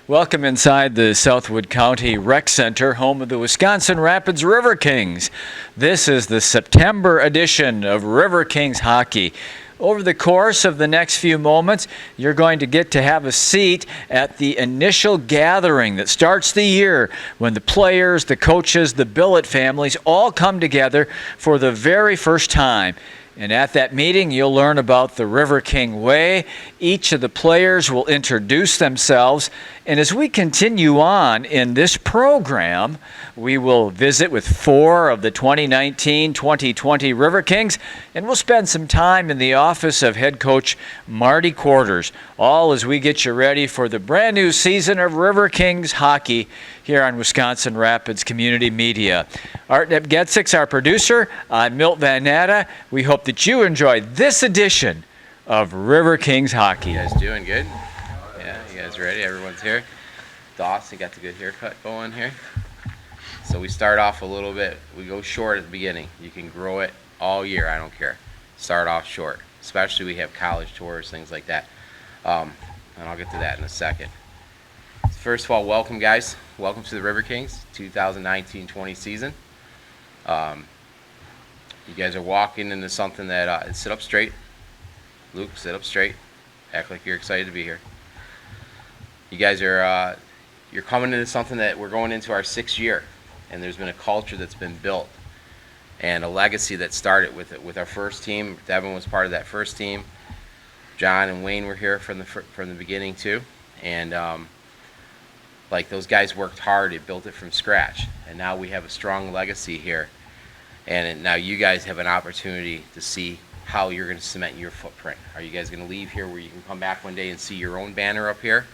Welcome inside the Southwood County Rec Center, home of the Wisconsin Rapids Riverkings. This is the September edition of Riverkings Hockey. Over the course of the next few moments, you're going to get to have a seat at the initial gathering that starts the year when the players, the coaches, the billet families all come together for the very first time. And at that meeting, you'll learn about the River King Way. Each of the players will introduce themselves. And as we continue on in this program, we will visit with 4 of the 2019-2020 River Kings, and we'll spend some time in the office of head coach Marty Quarters, all as we get you ready for the brand new season of River Kings hockey here on Wisconsin Rapids Community Media. Art Nepgetzik's our producer. I'm Milt Van Natta. We hope that you enjoyed this edition of River Kings Hockey. You guys doing good? Yeah, you guys ready? Everyone's here. Dawson got the good haircut going here. So we start off a little bit. We go short at the beginning. You can grow it all year. I don't care. Start off short. Especially we have college tours, things like that. And I'll get to that in a second. First of all, welcome guys. Welcome to the River Kings 2019-20 season. You guys are walking into something that sit up straight. Luke, sit up straight. Act like you're excited to be here. You guys are you're coming into something that we're going into our 6th year, and there's been a culture that's been built and a legacy that started with it with our first team. Devin was part of that first team. John and Wayne were here from the beginning too, and like those guys worked hard. They built it from scratch, and now we have a strong legacy here. And now you guys have an opportunity to see how you're going to cement your footprint. Are you guys going to leave here where you can come back one day and see your own banner up here?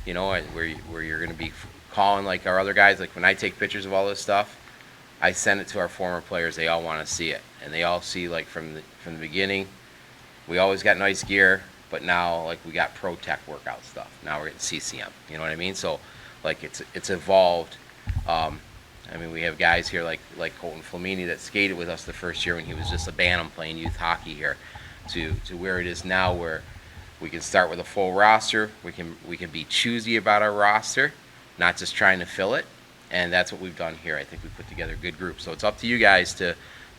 You know, where you're going to be calling like our other guys. Like when I take pictures of all this stuff, I send it to our former players. They all want to see it, and they all see like from the beginning. We always got nice gear, but now like we got Pro Tech workout stuff. Now we're getting CCM. You know what I mean? So like it's evolved. I mean, we have guys here like Colton Flamini that skated with us the first year when he was just a bantam playing youth hockey here, to where it is now, where we can start with a full roster. We can be choosy about our roster, not just trying to fill it, and that's what we've done here. I think we put together a good group. So it's up to you guys to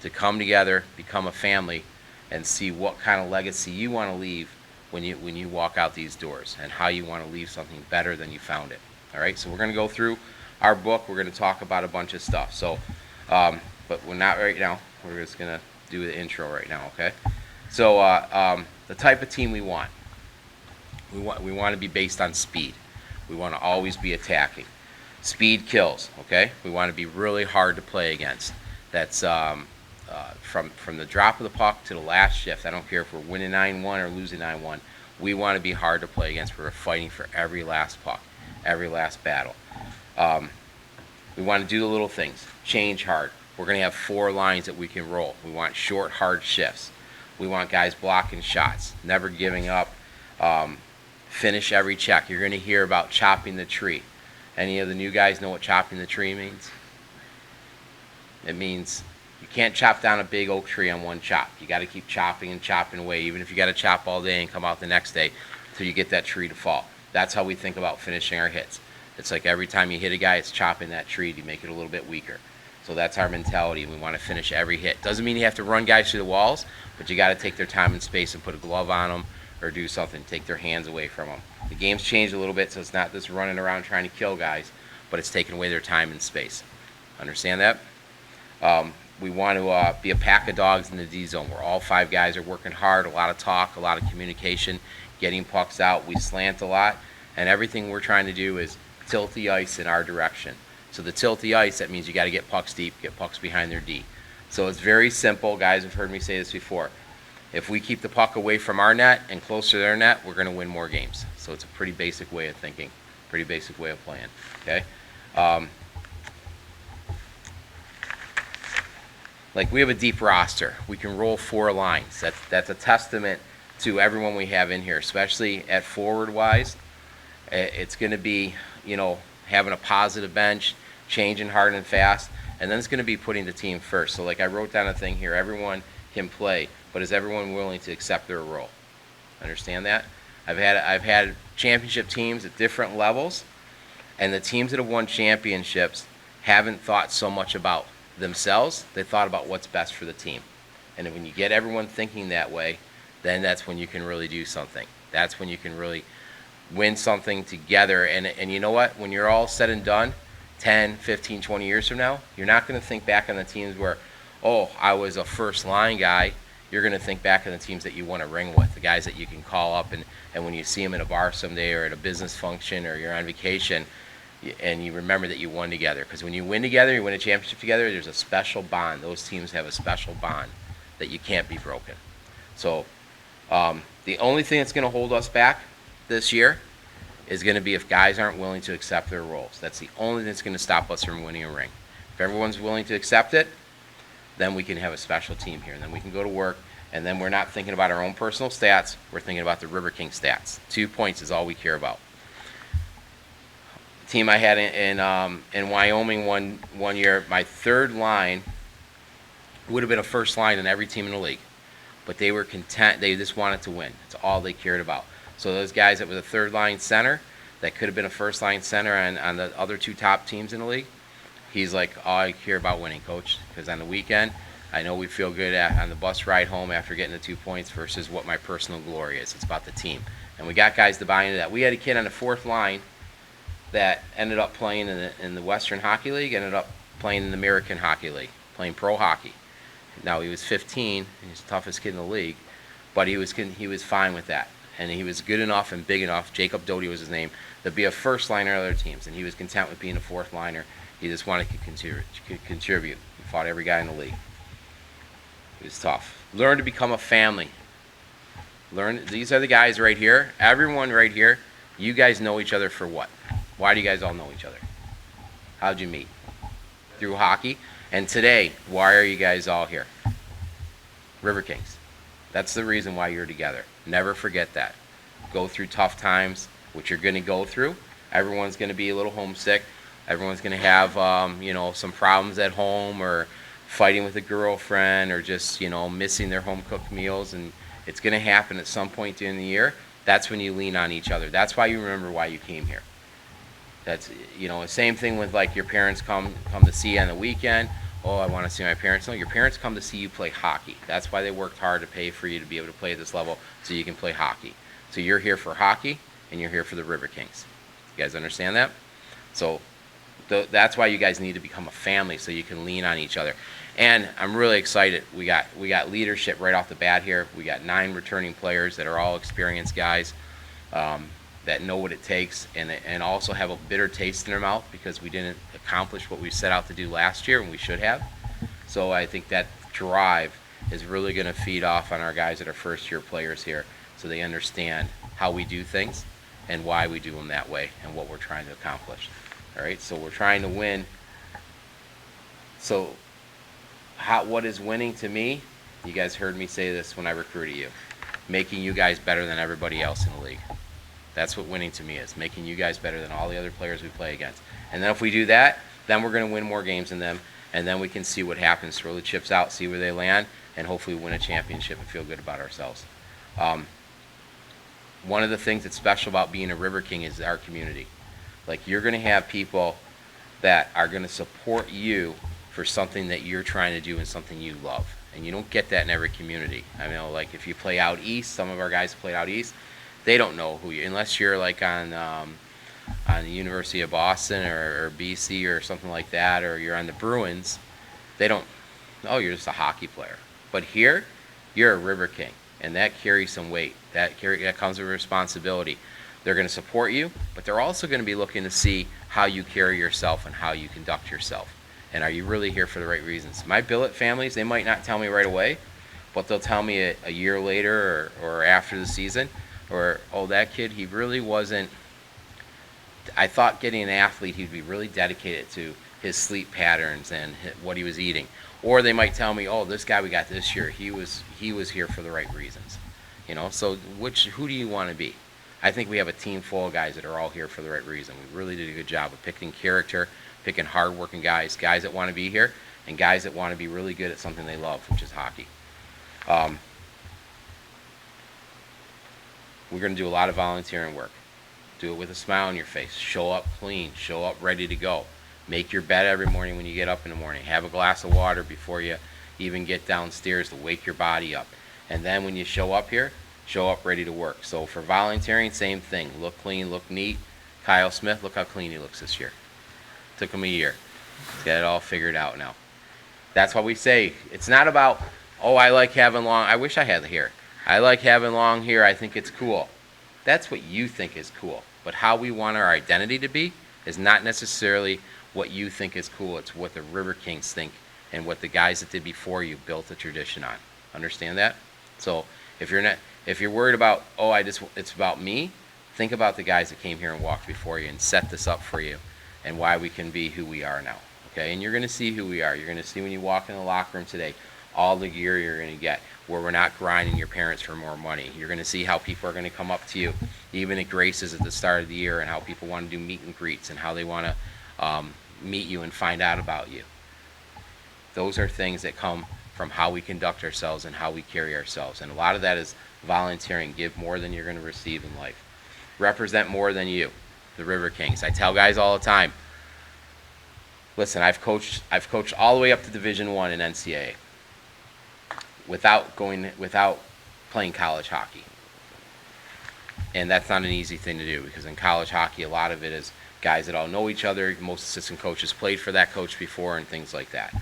come together, become a family, and see what kind of legacy you want to leave when you walk out these doors, and how you want to leave something better than you found it. All right. So we're going to go through our book. We're going to talk about a bunch of stuff. So, but we're not right now. We're just going to do the intro right now, okay? So, the type of team we want. We want to be based on speed. We want to always be attacking. Speed kills, okay? We want to be really hard to play against. That's from the drop of the puck to the last shift. I don't care if we're winning 9-1 or losing 9-1. We want to be hard to play against. We're fighting for every last puck, every last battle. We want to do the little things. Change hard. We're going to have 4 lines that we can roll. We want short, hard shifts. We want guys blocking shots, never giving up. Finish every check. You're going to hear about chopping the tree. Any of the new guys know what chopping the tree means? It means you can't chop down a big oak tree on one chop. You got to keep chopping and chopping away, even if you got to chop all day and come out the next day until you get that tree to fall. That's how we think about finishing our hits. It's like every time you hit a guy, it's chopping that tree to make it a little bit weaker. So that's our mentality. We want to finish every hit. Doesn't mean you have to run guys through the walls, but you got to take their time and space and put a glove on them or do something. Take their hands away from them. The game's changed a little bit, so it's not just running around trying to kill guys, but it's taking away their time and space. Understand that? We want to be a pack of dogs in the D zone where all 5 guys are working hard, a lot of talk, a lot of communication, getting pucks out. We slant a lot, and everything we're trying to do is tilt the ice in our direction. So the tilt the ice, that means you got to get pucks deep, get pucks behind their D. So it's very simple. Guys have heard me say this before. If we keep the puck away from our net and closer to their net, we're going to win more games. So it's a pretty basic way of thinking, pretty basic way of playing. Okay. Like we have a deep roster. We can roll 4 lines. That's a testament to everyone we have in here, especially at forward wise. It's going to be, you know, having a positive bench, changing hard and fast, and then it's going to be putting the team first. So like I wrote down a thing here, everyone can play, but is everyone willing to accept their role? Understand that? I've had championship teams at different levels, And the teams that have won championships haven't thought so much about themselves. They thought about what's best for the team. And when you get everyone thinking that way, then that's when you can really do something. That's when you can really win something together. And you know what? When you're all said and done, 10, 15, 20 years from now, you're not going to think back on the teams where, oh, I was a first line guy. You're going to think back on the teams that you won a ring with, the guys that you can call up, and when you see them in a bar someday or at a business function or you're on vacation, and you remember that you won together. Because when you win together, you win a championship together, there's a special bond. Those teams have a special bond that you can't be broken. So the only thing that's going to hold us back this year is going to be if guys aren't willing to accept their roles. That's the only thing that's going to stop us from winning a ring. If everyone's willing to accept it, then we can have a special team here. And then we can go to work, and then we're not thinking about our own personal stats. We're thinking about the Riverkings stats. 2 points is all we care about. Team I had in Wyoming one year, my third line would have been a first line in every team in the league. But they were content. They just wanted to win. That's all they cared about. So those guys that were the third line center, that could have been a first line center on the other 2 top teams in the league, he's like, all I care about winning, coach. Because on the weekend, I know we feel good on the bus ride home after getting the 2 points versus what my personal glory is. It's about the team. And we got guys to buy into that. We had a kid on the fourth line that ended up playing in the Western Hockey League, ended up playing in the American Hockey League, playing pro hockey. Now he was 15, he's the toughest kid in the league, but he was fine with that. And he was good enough and big enough, Jacob Doty was his name, to be a first liner on other teams. And he was content with being a fourth liner. He just wanted to contribute. He fought every guy in the league. It was tough. Learn to become a family. These are the guys right here, everyone right here. You guys know each other for what? Why do you guys all know each other? How'd you meet? Through hockey. And today, why are you guys all here? Riverkings. That's the reason why you're together. Never forget that. Go through tough times, which you're going to go through. Everyone's going to be a little homesick. Everyone's going to have, some problems at home or fighting with a girlfriend or just, missing their home-cooked meals. And it's going to happen at some point during the year. That's when you lean on each other. That's why you remember why you came here. That's, same thing with like your parents come to see you on the weekend. Oh, I want to see my parents. No, your parents come to see you play hockey. That's why they worked hard to pay for you to be able to play at this level so you can play hockey. So you're here for hockey and you're here for the Riverkings. You guys understand that? So that's why you guys need to become a family so you can lean on each other. And I'm really excited. We got leadership right off the bat here. We got 9 returning players that are all experienced guys. That know what it takes and also have a bitter taste in their mouth because we didn't accomplish what we set out to do last year and we should have. So I think that drive is really going to feed off on our guys that are first-year players here so they understand how we do things and why we do them that way and what we're trying to accomplish. All right, so we're trying to win. So what is winning to me? You guys heard me say this when I recruited you. Making you guys better than everybody else in the league. That's what winning to me is, making you guys better than all the other players we play against. And then if we do that, then we're going to win more games than them, and then we can see what happens, throw the chips out, see where they land, and hopefully win a championship and feel good about ourselves. One of the things that's special about being a River King is our community. Like, you're going to have people that are going to support you for something that you're trying to do and something you love. And you don't get that in every community. I mean, like if you play out east, some of our guys played out east, they don't know who you, unless you're like on the University of Boston or BC or something like that, or you're on the Bruins. They don't. Oh, you're just a hockey player. But here, you're a River King, and that carries some weight. That comes with responsibility. They're going to support you, but they're also going to be looking to see how you carry yourself and how you conduct yourself. And are you really here for the right reasons? My billet families, they might not tell me right away, but they'll tell me a year later or after the season. Or, oh, that kid, he really wasn't. I thought getting an athlete, he'd be really dedicated to his sleep patterns and what he was eating. Or they might tell me, oh, this guy we got this year, he was here for the right reasons. So who do you want to be? I think we have a team full of guys that are all here for the right reason. We really did a good job of picking character, picking hard-working guys that want to be here, and guys that want to be really good at something they love, which is hockey. We're going to do a lot of volunteering work. Do it with a smile on your face. Show up clean. Show up ready to go. Make your bed every morning when you get up in the morning. Have a glass of water before you even get downstairs to wake your body up. And then when you show up here, show up ready to work. So for volunteering, same thing. Look clean, look neat. Kyle Smith, look how clean he looks this year. Took him a year. He's got it all figured out now. That's what we say. It's not about, oh, I like having long, I wish I had hair. I like having long hair, I think it's cool. That's what you think is cool. But how we want our identity to be is not necessarily what you think is cool. It's what the River Kings think and what the guys that did before you built a tradition on. Understand that? So if you're worried about, oh, it's about me, think about the guys that came here and walked before you and set this up for you and why we can be who we are now. Okay, and you're going to see who we are. You're going to see when you walk in the locker room today, all the gear you're going to get, where we're not grinding your parents for more money. You're going to see how people are going to come up to you, even at Grace's at the start of the year, and how people want to do meet and greets and how they want to meet you and find out about you. Those are things that come from how we conduct ourselves and how we carry ourselves. And a lot of that is volunteering. Give more than you're going to receive in life. Represent more than you, the River Kings. I tell guys all the time, listen, I've coached all the way up to Division I in NCAA without playing college hockey. And that's not an easy thing to do, because in college hockey, a lot of it is guys that all know each other. Most assistant coaches played for that coach before and things like that.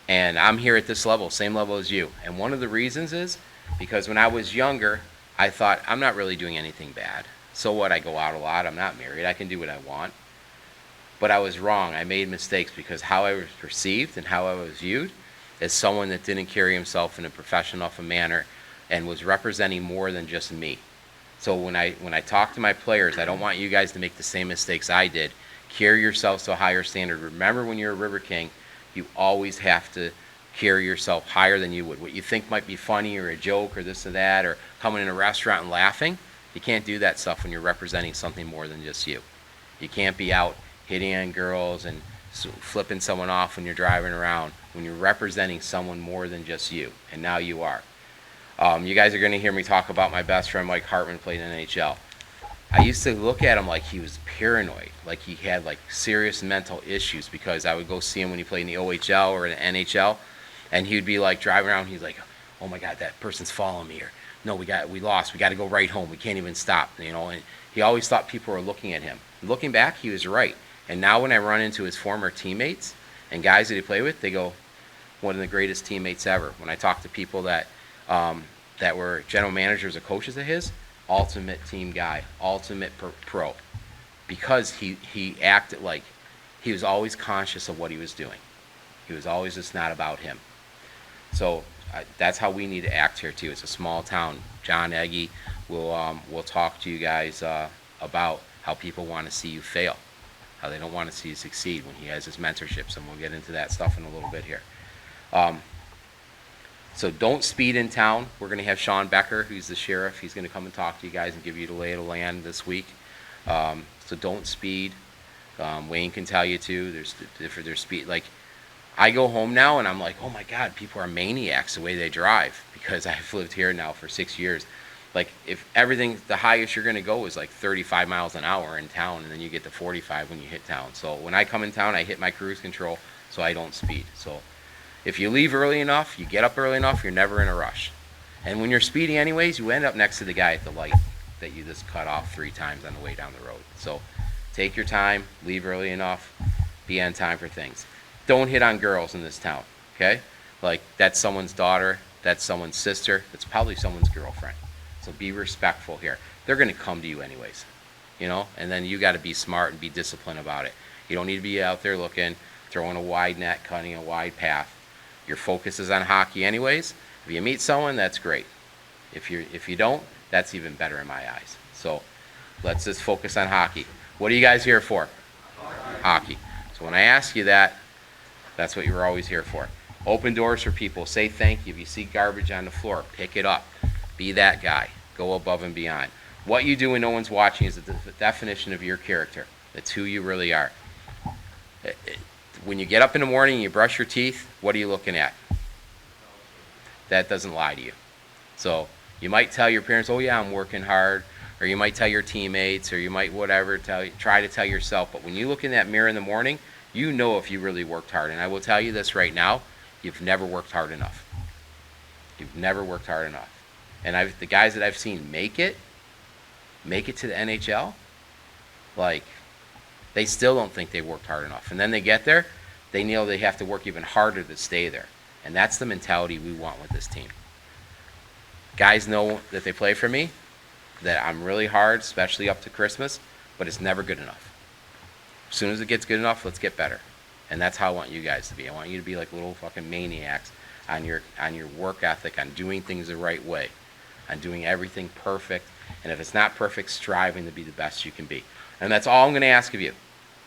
And I'm here at this level, same level as you. And one of the reasons is because when I was younger, I thought, I'm not really doing anything bad. So what? I go out a lot. I'm not married. I can do what I want. But I was wrong. I made mistakes because how I was perceived and how I was viewed as someone that didn't carry himself in a professional enough manner and was representing more than just me. So when I talk to my players, I don't want you guys to make the same mistakes I did. Carry yourselves to a higher standard. Remember, when you're a River King, you always have to carry yourself higher than you would. What you think might be funny or a joke or this or that, or coming in a restaurant and laughing, you can't do that stuff when you're representing something more than just you. You can't be out hitting on girls and flipping someone off when you're driving around, when you're representing someone more than just you, and now you are. You guys are going to hear me talk about my best friend Mike Hartman, played in the NHL. I used to look at him like he was paranoid, like he had like serious mental issues, because I would go see him when he played in the OHL or in the NHL, and he would be like driving around, he's like, oh my God, that person's following me, or no, we lost, we got to go right home, we can't even stop, you know. And he always thought people were looking at him. Looking back, he was right. And now when I run into his former teammates and guys that he played with, they go, one of the greatest teammates ever. When I talk to people that were general managers or coaches of his, ultimate team guy, ultimate pro. Because he acted like he was always conscious of what he was doing. He was always just not about him. So that's how we need to act here too. It's a small town. John Eggy will talk to you guys about how people want to see you fail, how they don't want to see you succeed when he has his mentorships, and we'll get into that stuff in a little bit here. So don't speed in town. We're going to have Sean Becker, who's the sheriff. He's going to come and talk to you guys and give you the lay of the land this week. So don't speed. Wayne can tell you too. There's speed. Like, I go home now and I'm like, oh my God, people are maniacs the way they drive, because I've lived here now for 6 years. Like, if everything, the highest you're going to go is like 35 miles an hour in town, and then you get to 45 when you hit town. So when I come in town, I hit my cruise control so I don't speed. So if you leave early enough, you get up early enough, you're never in a rush. And when you're speeding anyways, you end up next to the guy at the light that you just cut off 3 times on the way down the road. So take your time, leave early enough, be on time for things. Don't hit on girls in this town, okay? Like, that's someone's daughter, that's someone's sister, that's probably someone's girlfriend. So be respectful here. They're going to come to you anyways, you know? And then you got to be smart and be disciplined about it. You don't need to be out there looking, throwing a wide net, cutting a wide path. Your focus is on hockey anyways. If you meet someone, that's great. If you don't, that's even better in my eyes. So let's just focus on hockey. What are you guys here for? Hockey. So when I ask you that, that's what you're always here for. Open doors for people. Say thank you. If you see garbage on the floor, pick it up. Be that guy. Go above and beyond. What you do when no one's watching is the definition of your character. That's who you really are. When you get up in the morning and you brush your teeth, what are you looking at? That doesn't lie to you. So you might tell your parents, oh yeah, I'm working hard, or you might tell your teammates, or you might whatever, try to tell yourself. But when you look in that mirror in the morning, you know if you really worked hard. And I will tell you this right now, you've never worked hard enough. You've never worked hard enough. And the guys that I've seen make it to the NHL, like, they still don't think they worked hard enough. And then they get there, they know they have to work even harder to stay there. And that's the mentality we want with this team. Guys know that they play for me, that I'm really hard, especially up to Christmas, but it's never good enough. As soon as it gets good enough, let's get better. And that's how I want you guys to be. I want you to be like little fucking maniacs on your work ethic, on doing things the right way, on doing everything perfect. And if it's not perfect, striving to be the best you can be. And that's all I'm going to ask of you.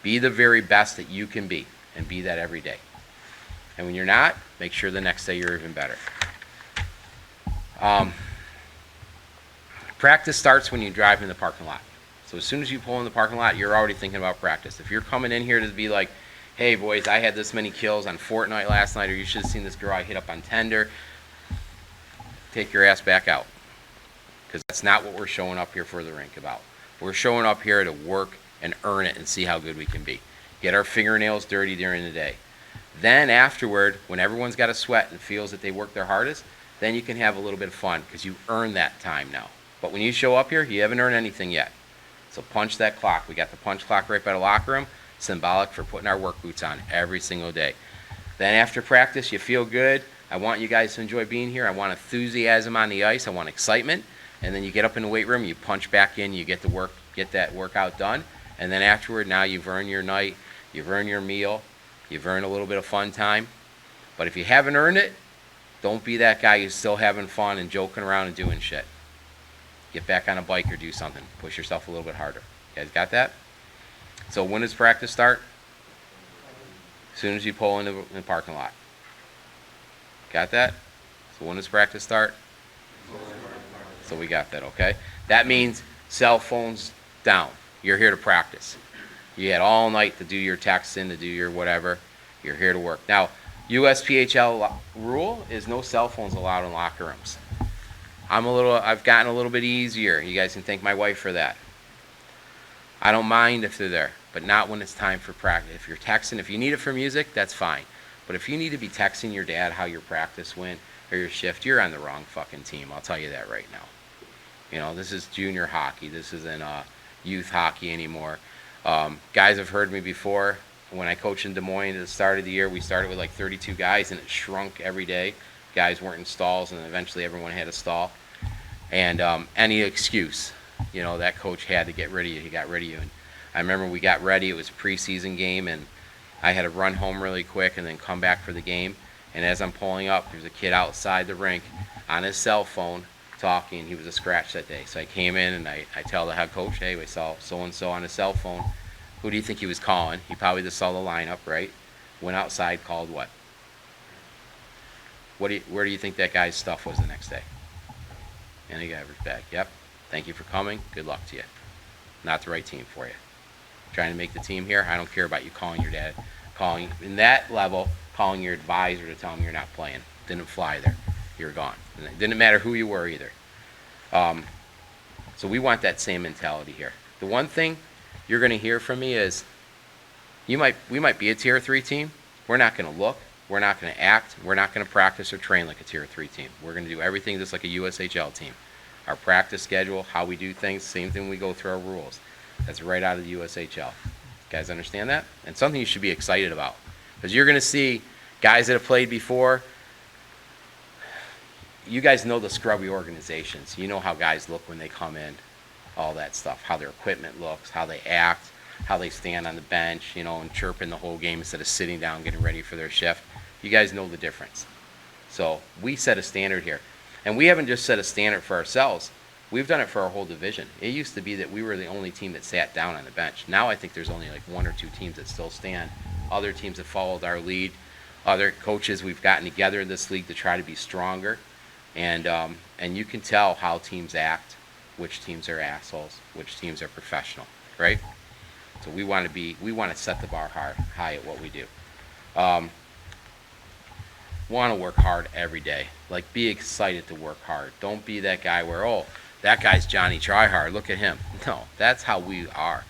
Be the very best that you can be, and be that every day. And when you're not, make sure the next day you're even better. Practice starts when you drive in the parking lot. So as soon as you pull in the parking lot, you're already thinking about practice. If you're coming in here to be like, hey boys, I had this many kills on Fortnite last night, or you should have seen this girl I hit up on Tinder, take your ass back out. Because that's not what we're showing up here for the rink about. We're showing up here to work and earn it and see how good we can be. Get our fingernails dirty during the day. Then afterward, when everyone's got a sweat and feels that they worked their hardest, then you can have a little bit of fun because you earned that time now. But when you show up here, you haven't earned anything yet. So punch that clock. We got the punch clock right by the locker room, symbolic for putting our work boots on every single day. Then after practice, you feel good. I want you guys to enjoy being here. I want enthusiasm on the ice. I want excitement. And then you get up in the weight room, you punch back in, you get that workout done. And then afterward, now you've earned your night, you've earned your meal, you've earned a little bit of fun time. But if you haven't earned it, don't be that guy who's still having fun and joking around and doing shit. Get back on a bike or do something. Push yourself a little bit harder. You guys got that? So when does practice start? As soon as you pull into the parking lot. Got that? So when does practice start? So we got that, okay? That means cell phones down. You're here to practice. You had all night to do your texting, to do your whatever. You're here to work. Now, USPHL rule is no cell phones allowed in locker rooms. I've gotten a little bit easier. You guys can thank my wife for that. I don't mind if they're there, but not when it's time for practice. If you're texting, if you need it for music, that's fine. But if you need to be texting your dad how your practice went or your shift, you're on the wrong fucking team. I'll tell you that right now. You know, this is junior hockey. This isn't youth hockey anymore. Guys have heard me before. When I coached in Des Moines at the start of the year, we started with like 32 guys, and it shrunk every day. Guys weren't in stalls, and eventually everyone had a stall. And any excuse, you know, that coach had to get rid of you. He got rid of you. And I remember we got ready. It was a preseason game, and I had to run home really quick and then come back for the game. And as I'm pulling up, there's a kid outside the rink on his cell phone talking. He was a scratch that day. So I came in and I tell the head coach, hey, we saw so-and-so on his cell phone. Who do you think he was calling? He probably just saw the lineup, right? Went outside, called what? Where do you think that guy's stuff was the next day? And he got it back. Yep. Thank you for coming. Good luck to you. Not the right team for you. Trying to make the team here. I don't care about you calling your dad. Calling in that level, calling your advisor to tell him you're not playing. Didn't fly there. You're gone. And it didn't matter who you were either. So we want that same mentality here. The one thing you're going to hear from me is we might be a tier 3 team. We're not going to look. We're not going to act. We're not going to practice or train like a tier 3 team. We're going to do everything just like a USHL team. Our practice schedule, how we do things, same thing we go through our rules. That's right out of the USHL. You guys understand that? And something you should be excited about. Because you're going to see guys that have played before. You guys know the scrubby organizations. You know how guys look when they come in, all that stuff, how their equipment looks, how they act, how they stand on the bench, you know, and chirping the whole game instead of sitting down getting ready for their shift. You guys know the difference. So we set a standard here. And we haven't just set a standard for ourselves. We've done it for our whole division. It used to be that we were the only team that sat down on the bench. Now I think there's only like 1 or 2 teams that still stand. Other teams have followed our lead. Other coaches, we've gotten together in this league to try to be stronger. And you can tell how teams act, which teams are assholes, which teams are professional, right? So we want to set the bar high at what we do. Want to work hard every day. Like, be excited to work hard. Don't be that guy where, oh, that guy's Johnny Tryhard. Look at him. No, that's how we are.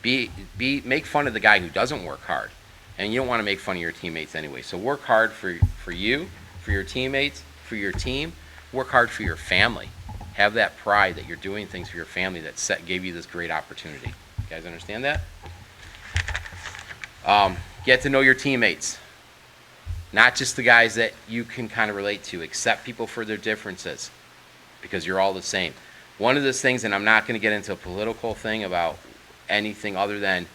Make fun of the guy who doesn't work hard, and you don't want to make fun of your teammates anyway. So work hard for you, for your teammates, for your team. Work hard for your family. Have that pride that you're doing things for your family that gave you this great opportunity. You guys understand that? Get to know your teammates. Not just the guys that you can kind of relate to. Accept people for their differences, because you're all the same. One of those things, and I'm not going to get into a political thing about anything other than,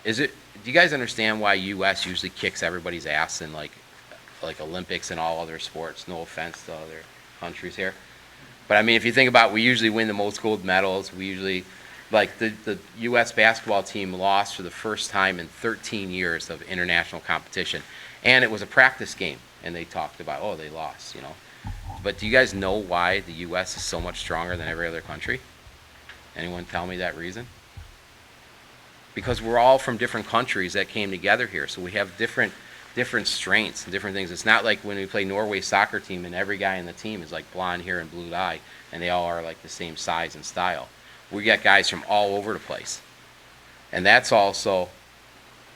do you guys understand why U.S. usually kicks everybody's ass in like Olympics and all other sports? No offense to other countries here. But I mean, if you think about it, we usually win the most gold medals. We usually, like the U.S. basketball team lost for the first time in 13 years of international competition. And it was a practice game, and they talked about, oh, they lost, you know. But do you guys know why the U.S. is so much stronger than every other country? Anyone tell me that reason? Because we're all from different countries that came together here, so we have different strengths and different things. It's not like when we play Norway's soccer team and every guy in the team is like blonde hair and blue eye, and they all are like the same size and style. We got guys from all over the place. And that's also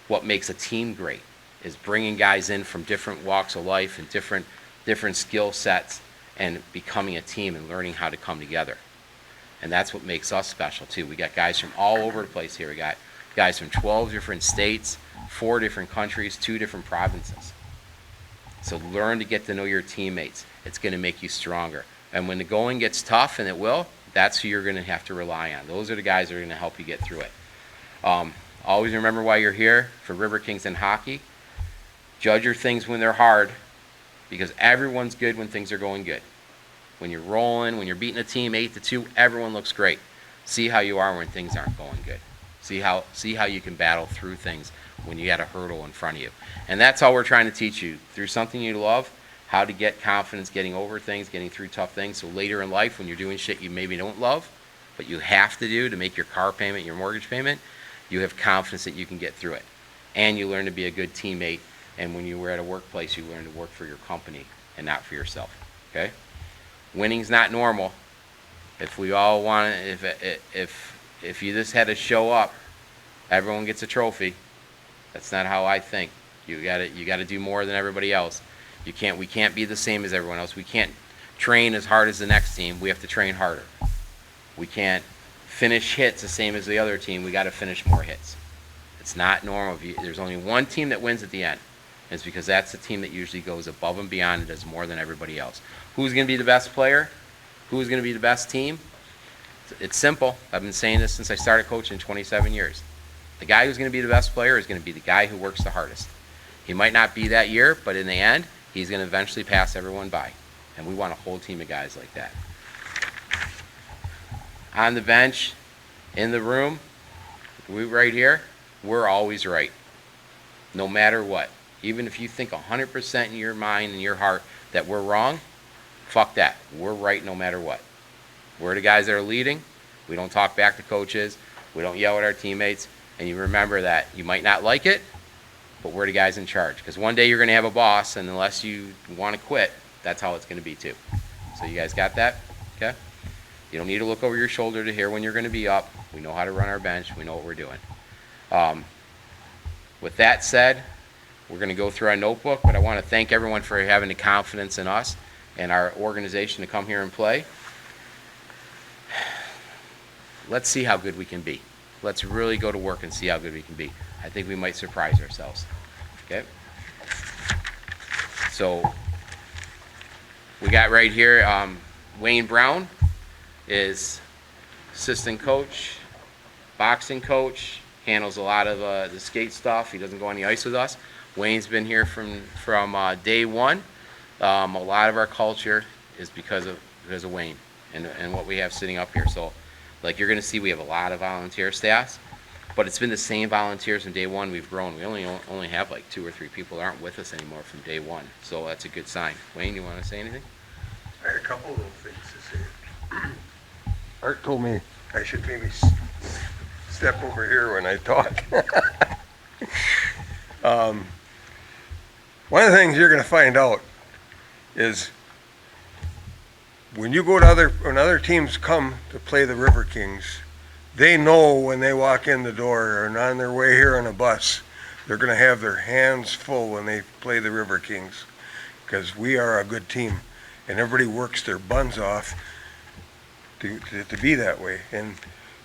what makes a team great, is bringing guys in from different walks of life and different skill sets and becoming a team and learning how to come together. And that's what makes us special too. We got guys from all over the place here. We got guys from 12 different states, 4 different countries, 2 different provinces. So learn to get to know your teammates. It's going to make you stronger. And when the going gets tough, and it will, that's who you're going to have to rely on. Those are the guys that are going to help you get through it. Always remember why you're here for Riverkings and hockey. Judge your things when they're hard, because everyone's good when things are going good. When you're rolling, when you're beating a team 8-2, everyone looks great. See how you are when things aren't going good. See how you can battle through things when you got a hurdle in front of you. And that's all we're trying to teach you, through something you love, how to get confidence, getting over things, getting through tough things. So later in life, when you're doing shit you maybe don't love, but you have to do to make your car payment, your mortgage payment, you have confidence that you can get through it. And you learn to be a good teammate. And when you were at a workplace, you learn to work for your company and not for yourself. Okay? Winning's not normal. If we all want to, if you just had to show up, everyone gets a trophy. That's not how I think. You got to do more than everybody else. We can't be the same as everyone else. We can't train as hard as the next team. We have to train harder. We can't finish hits the same as the other team. We got to finish more hits. It's not normal. There's only one team that wins at the end. It's because that's the team that usually goes above and beyond and does more than everybody else. Who's going to be the best player? Who's going to be the best team? It's simple. I've been saying this since I started coaching 27 years. The guy who's going to be the best player is going to be the guy who works the hardest. He might not be that year, but in the end, he's going to eventually pass everyone by. And we want a whole team of guys like that. On the bench, in the room, we right here, we're always right. No matter what. Even if you think 100% in your mind and your heart that we're wrong, fuck that. We're right no matter what. We're the guys that are leading. We don't talk back to coaches. We don't yell at our teammates. And you remember that you might not like it, but we're the guys in charge. Because one day you're going to have a boss, and unless you want to quit, that's how it's going to be too. So you guys got that? Okay? You don't need to look over your shoulder to hear when you're going to be up. We know how to run our bench. We know what we're doing. With that said, we're going to go through our notebook, but I want to thank everyone for having the confidence in us and our organization to come here and play. Let's see how good we can be. Let's really go to work and see how good we can be. I think we might surprise ourselves. Okay? So we got right here, Wayne Brown is assistant coach, boxing coach, handles a lot of the skate stuff. He doesn't go on the ice with us. Wayne's been here from day one. A lot of our culture is because of Wayne and what we have sitting up here. So, like you're going to see, we have a lot of volunteer staffs, but it's been the same volunteers from day one. We've grown. We only have like 2 or 3 people that aren't with us anymore from day one. So that's a good sign. Wayne, you want to say anything? I had a couple little things to say. Art told me I should maybe step over here when I talk. One of the things you're going to find out is when you go to when other teams come to play the River Kings, they know when they walk in the door and on their way here on a bus, they're going to have their hands full when they play the River Kings, because we are a good team, and everybody works their buns off to be that way. And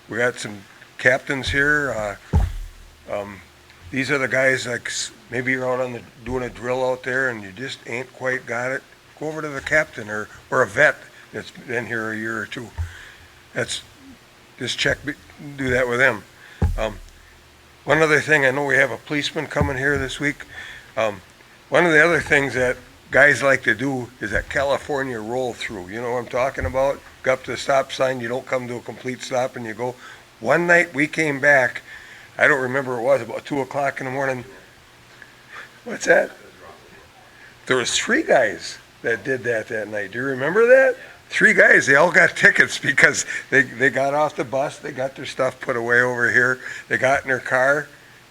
we got some captains here. These are the guys, like maybe you're out doing a drill out there and you just ain't quite got it. Go over to the captain or a vet that's been here a year or two. Just do that with them. One other thing, I know we have a policeman coming here this week. One of the other things that guys like to do is that California roll through. You know what I'm talking about? Go up to the stop sign, you don't come to a complete stop and you go. One night we came back, I don't remember, it was about 2 o'clock in the morning. What's that? There was 3 guys that did that night. Do you remember that? 3 guys, they all got tickets because they got off the bus, they got their stuff put away over here, they got in their car,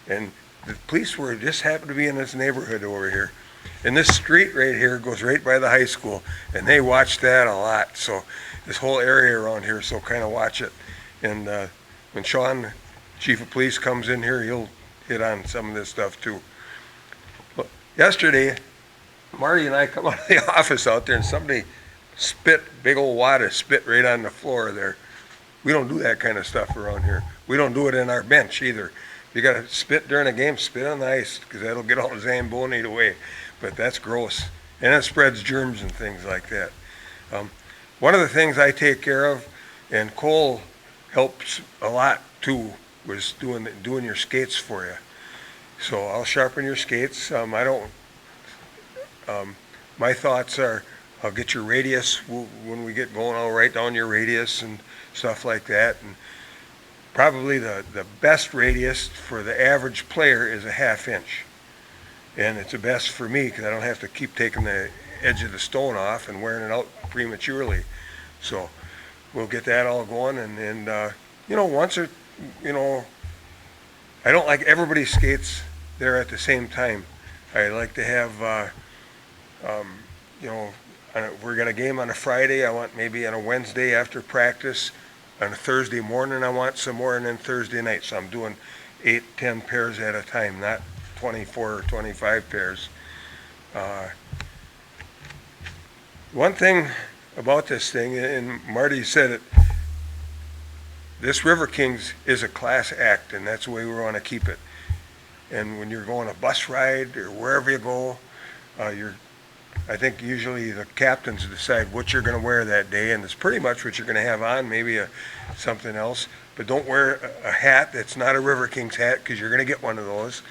and the police were just happened to be in this neighborhood over here. And this street right here goes right by the high school, and they watch that a lot. So this whole area around here, so kind of watch it. And when Sean, chief of police, comes in here, he'll hit on some of this stuff too. But yesterday, Marty and I come out of the office out there, and somebody spit, big old wad of spit right on the floor there. We don't do that kind of stuff around here. We don't do it in our bench either. If you got to spit during a game, spit on the ice, because that'll get all the Zamboni away. But that's gross. And it spreads germs and things like that. One of the things I take care of, and Cole helps a lot too, was doing your skates for you. So I'll sharpen your skates. My thoughts are, I'll get your radius when we get going. I'll write down your radius and stuff like that. And probably the best radius for the average player is a 1/2 inch. And it's the best for me because I don't have to keep taking the edge of the stone off and wearing it out prematurely. So we'll get that all going. And once or, I don't like everybody skates there at the same time. I like to have, we're going to game on a Friday. I want maybe on a Wednesday after practice. On a Thursday morning, I want some more, and then Thursday night. So I'm doing 8, 10 pairs at a time, not 24 or 25 pairs. One thing about this thing, and Marty said it, this River Kings is a class act, and that's the way we want to keep it. And when you're going a bus ride or wherever you go, I think usually the captains decide what you're going to wear that day, and it's pretty much what you're going to have on, maybe something else. But don't wear a hat that's not a River Kings hat, because you're going to get one of those.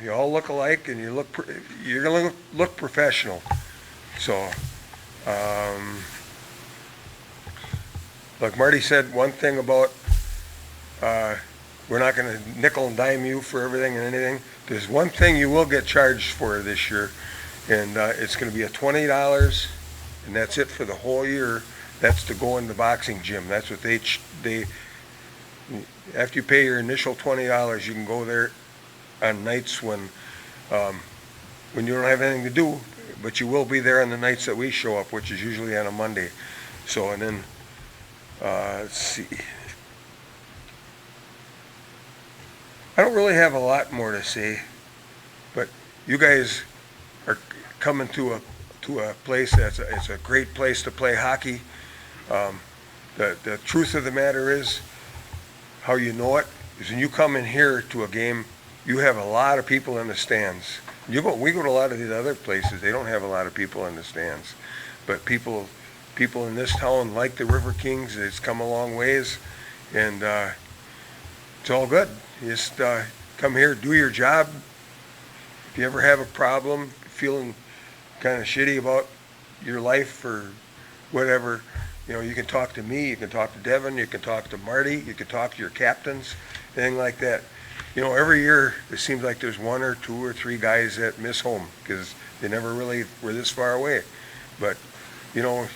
You all look alike, and you're going to look professional. So, like Marty said, one thing about we're not going to nickel and dime you for everything and anything. There's one thing you will get charged for this year, and it's going to be $20, and that's it for the whole year. That's to go in the boxing gym. That's what they after you pay your initial $20, you can go there on nights when you don't have anything to do, but you will be there on the nights that we show up, which is usually on a Monday. So, and then let's see. I don't really have a lot more to say, but you guys are coming to a place it's a great place to play hockey. The truth of the matter is, how you know it is when you come in here to a game, you have a lot of people in the stands. We go to a lot of these other places, they don't have a lot of people in the stands. But people in this town like the River Kings. It's come a long ways, and it's all good. You just come here, do your job. If you ever have a problem, feeling kind of shitty about your life or whatever, you can talk to me, you can talk to Devin, you can talk to Marty, you can talk to your captains, anything like that. Every year it seems like there's 1 or 2 or 3 guys that miss home because they never really were this far away. But, the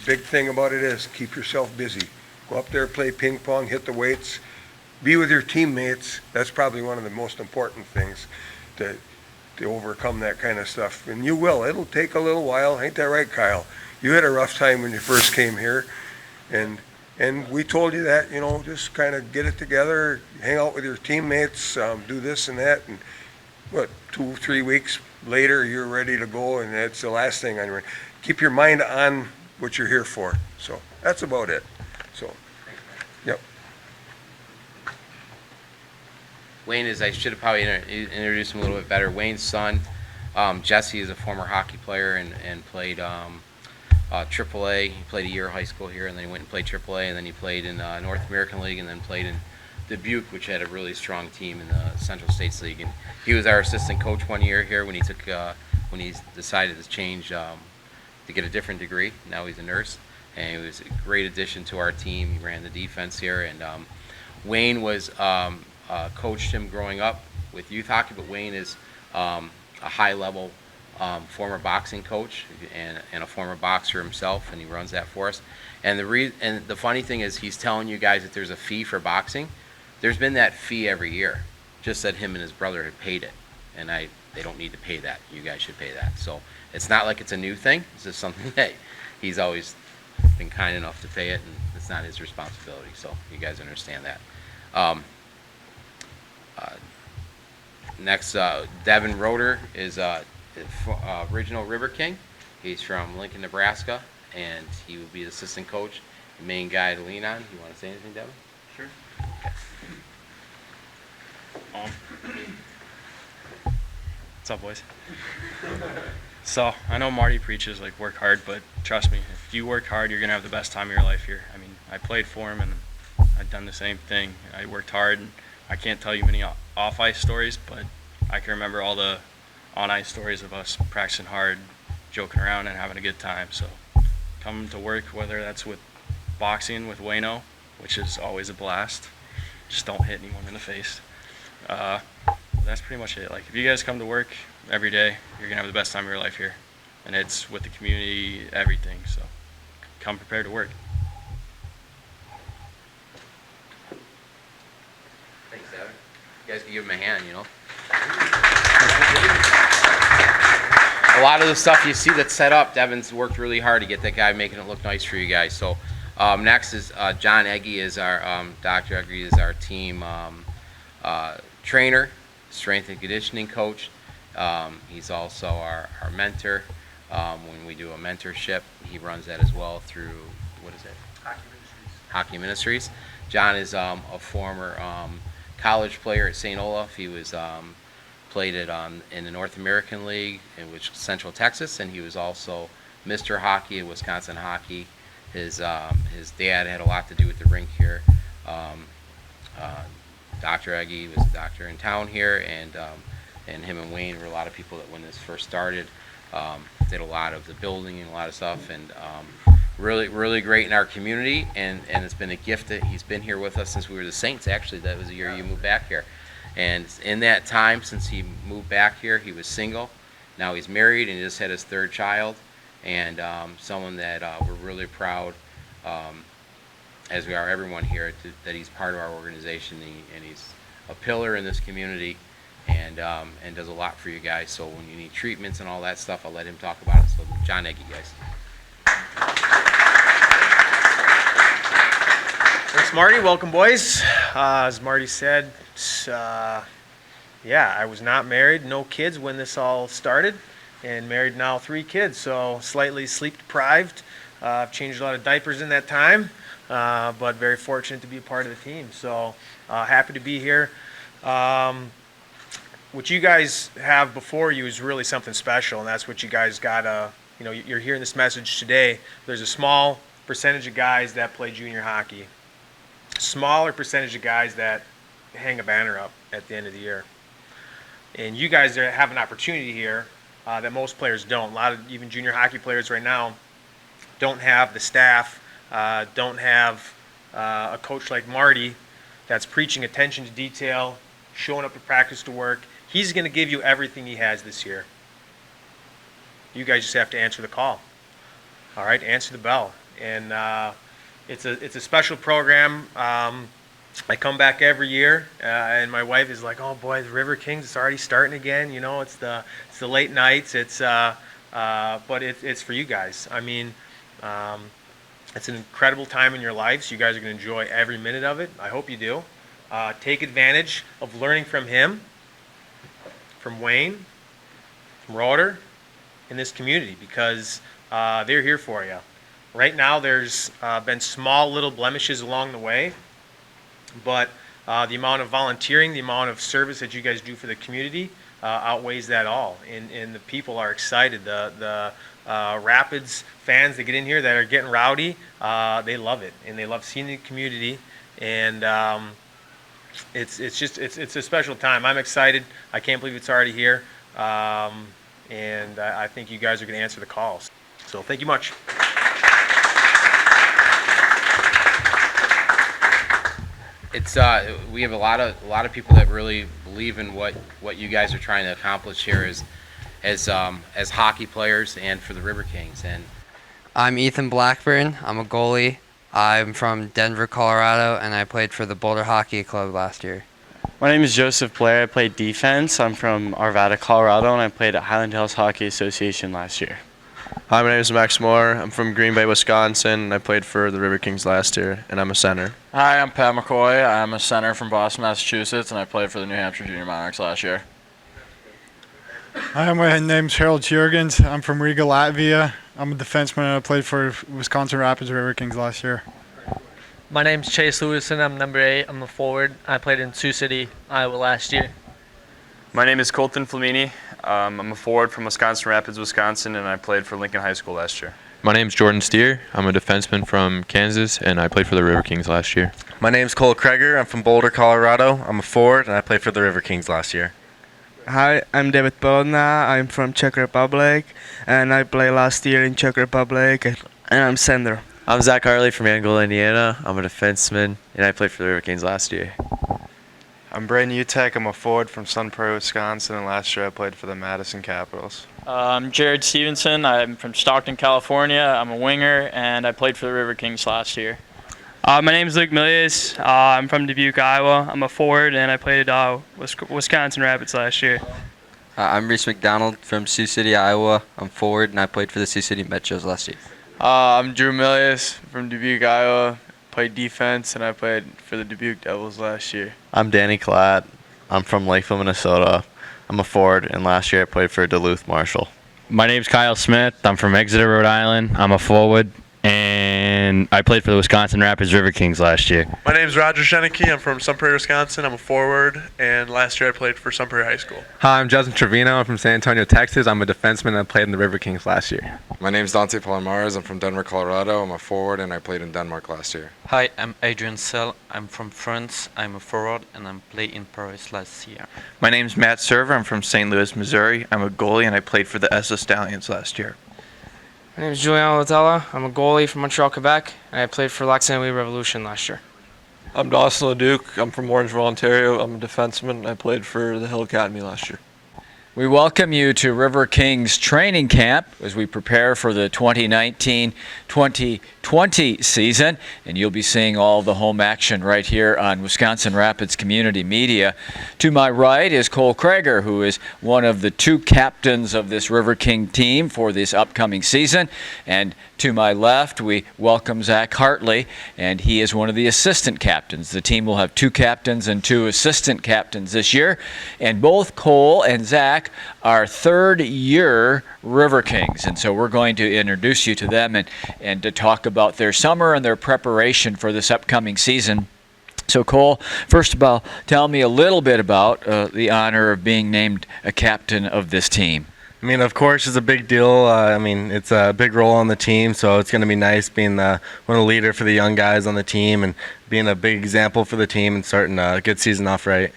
big thing about it is keep yourself busy. Go up there, play ping pong, hit the weights, be with your teammates. That's probably one of the most important things. to overcome that kind of stuff. And you will. It'll take a little while. Ain't that right, Kyle? You had a rough time when you first came here, and we told you that, just kind of get it together, hang out with your teammates, do this and that, and 2-3 weeks later you're ready to go, and that's the last thing on your mind. Keep your mind on what you're here for. So that's about it. So, yep. Wayne I should have probably introduced him a little bit better. Wayne's son, Jesse, is a former hockey player and played AAA. He played a year of high school here, and then he went and played AAA, and then he played in North American League, and then played in Dubuque, which had a really strong team in the Central States League. And he was our assistant coach one year here when he decided to change to get a different degree. Now he's a nurse, and he was a great addition to our team. He ran the defense here, and Wayne was coached him growing up with youth hockey, but Wayne is a high-level former boxing coach and a former boxer himself, and he runs that for us. And the funny thing is, he's telling you guys that there's a fee for boxing. There's been that fee every year, just that him and his brother had paid it, and they don't need to pay that. You guys should pay that. So it's not like it's a new thing. It's just something that he's always been kind enough to pay it, and it's not his responsibility. So you guys understand that. Next, Devin Rotor is original River King. He's from Lincoln, Nebraska, and he will be the assistant coach, the main guy to lean on. You want to say anything, Devin? Sure. What's up, boys? So, I know Marty preaches, like, work hard, but trust me, if you work hard, you're going to have the best time of your life here. I mean, I played for him, and I've done the same thing. I worked hard, and I can't tell you many off-ice stories, but I can remember all the on-ice stories of us practicing hard, joking around, and having a good time. So, come to work, whether that's with boxing with Wayno, which is always a blast. Just don't hit anyone in the face. That's pretty much it. Like, if you guys come to work every day, you're gonna have the best time of your life here, and it's with the community, everything. So, come prepared to work. Thanks, Devin. You guys can give him a hand, A lot of the stuff you see that's set up, Devin's worked really hard to get that guy, making it look nice for you guys. So next is John Eggy is our, Dr. Eggy is our team trainer, strength and conditioning coach. He's also our mentor. When we do a mentorship, he runs that as well through, what is it? Hockey Ministries. John is a former college player at St. Olaf. He was played it in the North American League, in which Central Texas, and he was also Mr. Hockey at Wisconsin Hockey. His dad had a lot to do with the rink here. Dr. Eggy was a doctor in town here, and him and Wayne were a lot of people that when this first started did a lot of the building and a lot of stuff, and really great in our community, and it's been a gift that he's been here with us since we were the Saints. Actually, that was the year you moved back here. And in that time, since he moved back here, he was single. Now he's married and he just had his third child, and someone that we're really proud, as we are everyone here, that he's part of our organization, and he's a pillar in this community, and does a lot for you guys. So when you need treatments and all that stuff, I'll let him talk about it. So John Eggy, guys. Thanks, Marty. Welcome, boys. As Marty said, I was not married, no kids when this all started, and married now 3 kids, so slightly sleep deprived. I've changed a lot of diapers in that time, but very fortunate to be a part of the team. So happy to be here. What you guys have before you is really something special, and that's what you guys got. You're hearing this message today. There's a small percentage of guys that play junior hockey. Smaller percentage of guys that hang a banner up at the end of the year. And you guys have an opportunity here that most players don't. A lot of even junior hockey players right now don't have the staff, don't have a coach like Marty that's preaching attention to detail, showing up to practice to work. He's going to give you everything he has this year. You guys just have to answer the call. All right, answer the bell. And it's a special program. I come back every year, and my wife is like, "Oh boy, the River Kings, it's already starting again. You know, it's the late nights. But it's for you guys. I mean, it's an incredible time in your lives. You guys are going to enjoy every minute of it. I hope you do. Take advantage of learning from him, from Wayne, from Rotor, in this community, because they're here for you. Right now, there's been small little blemishes along the way, but the amount of volunteering, the amount of service that you guys do for the community outweighs that all. And the people are excited. The Rapids fans that get in here that are getting rowdy, they love it, and they love seeing the community. And it's a special time. I'm excited. I can't believe it's already here. And I think you guys are going to answer the calls. So thank you much. It's we have a lot of people that really believe in what you guys are trying to accomplish here as hockey players and for the River Kings. And I'm Ethan Blackburn. I'm a goalie. I'm from Denver, Colorado, and I played for the Boulder Hockey Club last year. My name is Joseph Blair. I played defense. I'm from Arvada, Colorado, and I played at Highland Hills Hockey Association last year. Hi, my name is Max Moore. I'm from Green Bay, Wisconsin, and I played for the River Kings last year, and I'm a center. Hi, I'm Pat McCoy. I'm a center from Boston, Massachusetts, and I played for the New Hampshire Junior Monarchs last year. Hi, my name's Harold Jurgens. I'm from Riga, Latvia. I'm a defenseman, and I played for Wisconsin Rapids River Kings last year. My name's Chase Lewison. I'm number 8. I'm a forward. I played in Sioux City, Iowa last year. My name is Colton Flamini. I'm a forward from Wisconsin Rapids, Wisconsin, and I played for Lincoln High School last year. My name's Jordan Steer. I'm a defenseman from Kansas, and I played for the River Kings last year. My name's Cole Kreger. I'm from Boulder, Colorado. I'm a forward, and I played for the River Kings last year. Hi, I'm David Bodna. I'm from Czech Republic, and I played last year in Czech Republic, and I'm center. I'm Zach Harley from Angola, Indiana. I'm a defenseman, and I played for the River Kings last year. I'm Brayden Utek. I'm a forward from Sun Prairie, Wisconsin, and last year I played for the Madison Capitals. I'm Jared Stevenson. I'm from Stockton, California. I'm a winger, and I played for the River Kings last year. My name is Luke Milius. I'm from Dubuque, Iowa. I'm a forward, and I played Wisconsin Rapids last year. I'm Reese McDonald from Sioux City, Iowa. I'm forward, and I played for the Sioux City Metros last year. I'm Drew Milius from Dubuque, Iowa. Played defense, and I played for the Dubuque Devils last year. I'm Danny Klatt. I'm from Lakeville, Minnesota. I'm a forward, and last year I played for Duluth Marshall. My name's Kyle Smith. I'm from Exeter, Rhode Island. I'm a forward, and I played for the Wisconsin Rapids River Kings last year. My name's Roger Sheneke. I'm from Sun Prairie, Wisconsin. I'm a forward, and last year I played for Sun Prairie High School. Hi, I'm Justin Trevino. I'm from San Antonio, Texas. I'm a defenseman, and I played in the River Kings last year. My name's Dante Palomares. I'm from Denver, Colorado. I'm a forward, and I played in Denmark last year. Hi, I'm Adrian Sell. I'm from France. I'm a forward, and I played in Paris last year. My name's Matt Server. I'm from St. Louis, Missouri. I'm a goalie, and I played for the ESSA Stallions last year. My name is Julian Latella. I'm a goalie from Montreal, Quebec, and I played for Lac Saint Louis Revolution last year. I'm Dawson LeDuc. I'm from Orangeville, Ontario. I'm a defenseman. I played for the Hill Academy last year. We welcome you to River Kings training camp as we prepare for the 2019-2020 season, and you'll be seeing all the home action right here on Wisconsin Rapids Community Media. To my right is Cole Kreger, who is one of the 2 captains of this River King team for this upcoming season, and to my left, we welcome Zach Hartley, and he is one of the assistant captains. The team will have 2 captains and 2 assistant captains this year, and both Cole and Zach are third-year River Kings, and so we're going to introduce you to them and to talk about their summer and their preparation for this upcoming season. So Cole, first of all, tell me a little bit about the honor of being named a captain of this team. I mean, of course, it's a big deal. It's a big role on the team, so it's going to be nice being one of the leader for the young guys on the team and being a big example for the team and starting a good season off right.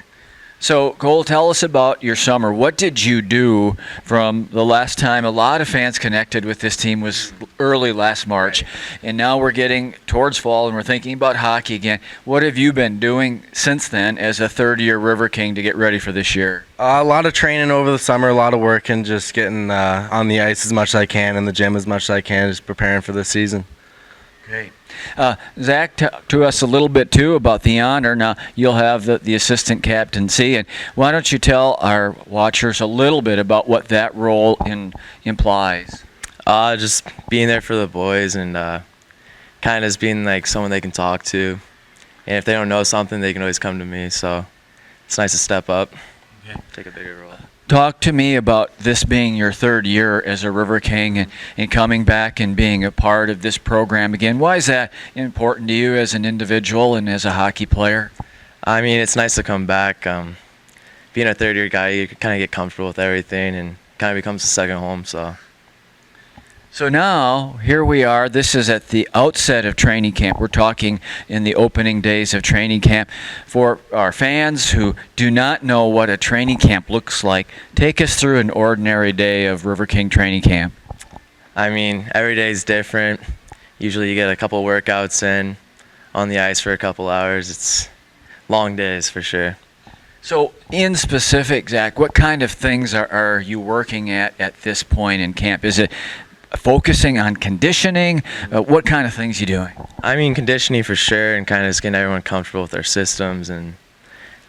So, Cole, tell us about your summer. What did you do from the last time a lot of fans connected with this team was early last March, and now we're getting towards fall and we're thinking about hockey again. What have you been doing since then as a third-year River King to get ready for this year? A lot of training over the summer, a lot of work, and just getting on the ice as much as I can, in the gym as much as I can, just preparing for this season. Okay. Zach, talk to us a little bit, too, about the honor. Now, you'll have the assistant captaincy, and why don't you tell our watchers a little bit about what that role implies? Just being there for the boys and kind of just being like someone they can talk to. And if they don't know something, they can always come to me. So it's nice to step up, take a bigger role. Talk to me about this being your third year as a River King and coming back and being a part of this program again. Why is that important to you as an individual and as a hockey player? I mean, it's nice to come back. Being a third-year guy, you kind of get comfortable with everything and kind of becomes a second home. So now, here we are. This is at the outset of training camp. We're talking in the opening days of training camp. For our fans who do not know what a training camp looks like, take us through an ordinary day of River King training camp. I mean, every day is different. Usually you get a couple workouts in on the ice for a couple hours. It's long days for sure. So in specific, Zach, what kind of things are you working at this point in camp? Is it focusing on conditioning? What kind of things you doing? I mean, conditioning for sure, and kind of just getting everyone comfortable with their systems and